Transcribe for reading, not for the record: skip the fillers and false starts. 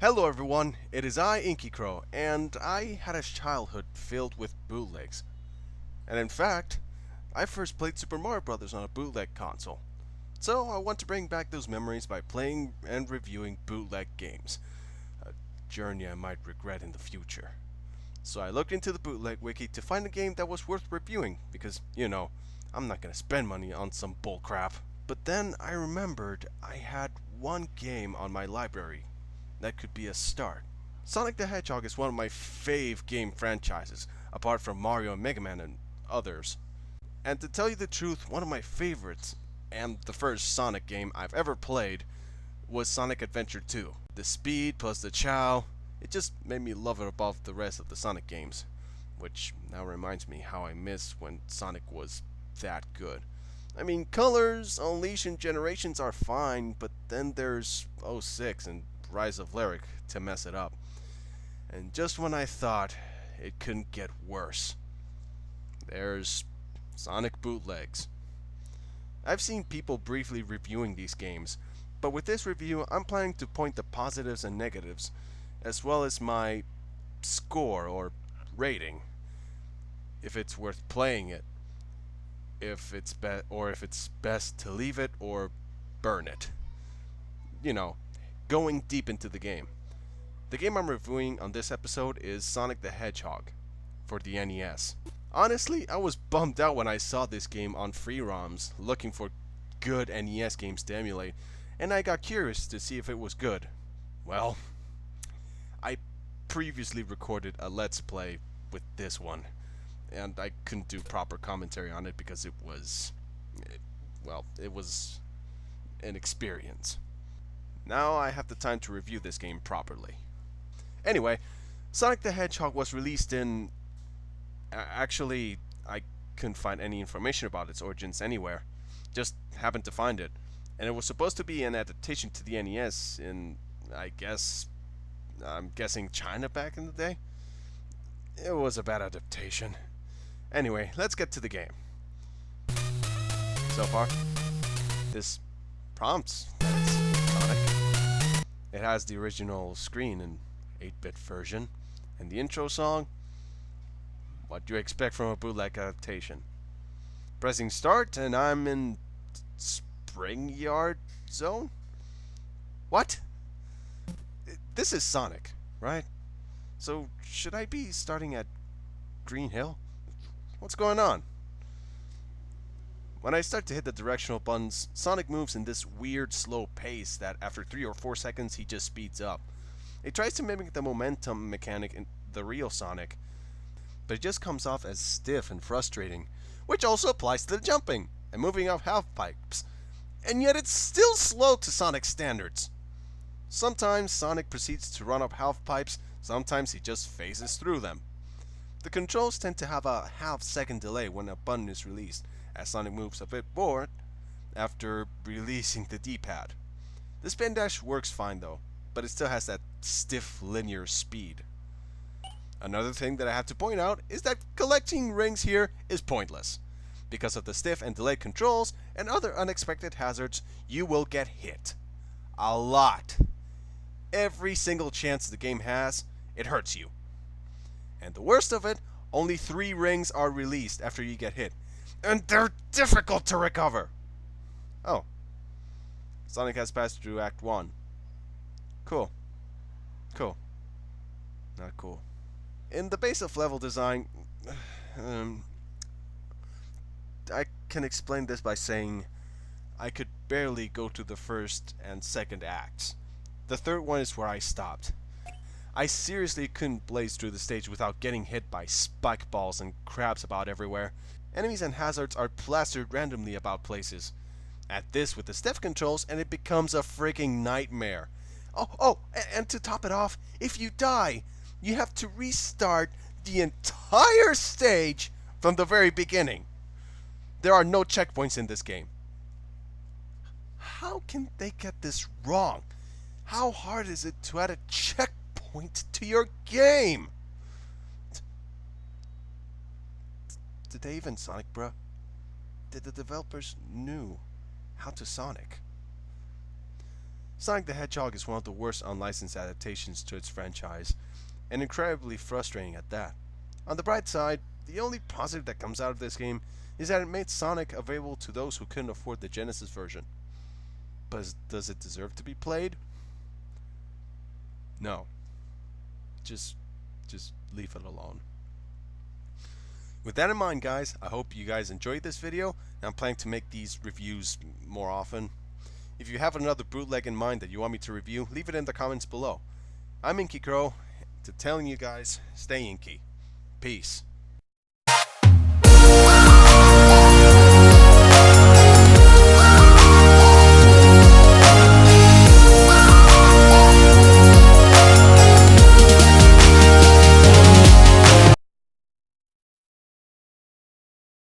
Hello everyone, it is I, InkiCrow, and I had a childhood filled with bootlegs. And in fact, I first played Super Mario Bros. On a bootleg console. So I want to bring back those memories by playing and reviewing bootleg games. A journey I might regret in the future. So I looked into the bootleg wiki to find a game that was worth reviewing, because, I'm not gonna spend money on some bullcrap. But then I remembered I had one game on my library that could be a start. Sonic the Hedgehog is one of my fave game franchises, apart from Mario and Mega Man and others. And to tell you the truth, one of my favorites, and the first Sonic game I've ever played, was Sonic Adventure 2. The speed plus the chow, it just made me love it above the rest of the Sonic games. Which now reminds me how I miss when Sonic was that good. I mean, Colors, Unleash, and Generations are fine, but then there's 06 and Rise of Lyric to mess it up. And just when I thought it couldn't get worse, there's Sonic Bootlegs. I've seen people briefly reviewing these games, but with this review, I'm planning to point the positives and negatives, as well as my score or rating, if it's worth playing it, if it's best to leave it or burn it. Going deep into the game. The game I'm reviewing on this episode is Sonic the Hedgehog for the NES. Honestly, I was bummed out when I saw this game on free ROMs looking for good NES games to emulate, and I got curious to see if it was good. Well, I previously recorded a Let's Play with this one, and I couldn't do proper commentary on it because it was an experience. Now I have the time to review this game properly. Anyway, Sonic the Hedgehog was released in... Actually, I couldn't find any information about its origins anywhere. Just happened to find it. And it was supposed to be an adaptation to the NES in, I'm guessing China back in the day? It was a bad adaptation. Anyway, let's get to the game. So far, this prompts that it's Sonic. It has the original screen in 8-bit version, and the intro song, what do you expect from a bootleg adaptation? Pressing start, and I'm in Spring Yard Zone? What? This is Sonic, right? So, should I be starting at Green Hill? What's going on? When I start to hit the directional buttons, Sonic moves in this weird slow pace that after 3 or 4 seconds he just speeds up. It tries to mimic the momentum mechanic in the real Sonic, but it just comes off as stiff and frustrating, which also applies to the jumping and moving off half pipes, and yet it's still slow to Sonic standards. Sometimes Sonic proceeds to run up half pipes, sometimes he just phases through them. The controls tend to have a half-second delay when a button is released, as Sonic moves a bit forward after releasing the D-pad. The spin dash works fine though, but it still has that stiff linear speed. Another thing that I have to point out is that collecting rings here is pointless. Because of the stiff and delayed controls and other unexpected hazards, you will get hit. A lot. Every single chance the game has, it hurts you. And the worst of it, only 3 rings are released after you get hit. And they're difficult to recover. Oh. Sonic has passed through Act 1. Cool. Not cool. In the base of level design, I can explain this by saying I could barely go to the first and second acts. The third one is where I stopped. I seriously couldn't blaze through the stage without getting hit by spike balls and crabs about everywhere. Enemies and hazards are plastered randomly about places. Add this with the step controls and it becomes a freaking nightmare. And to top it off, if you die, you have to restart the entire stage from the very beginning. There are no checkpoints in this game. How can they get this wrong? How hard is it to add a checkpoint to your game? Did they even Sonic, bruh? Did the developers knew how to Sonic? Sonic the Hedgehog is one of the worst unlicensed adaptations to its franchise, and incredibly frustrating at that. On the bright side, the only positive that comes out of this game is that it made Sonic available to those who couldn't afford the Genesis version. But does it deserve to be played? No. Just leave it alone. With that in mind, guys, I hope you guys enjoyed this video, and I'm planning to make these reviews more often. If you have another bootleg in mind that you want me to review, leave it in the comments below. I'm InkiCrow, telling you guys, stay Inky. Peace.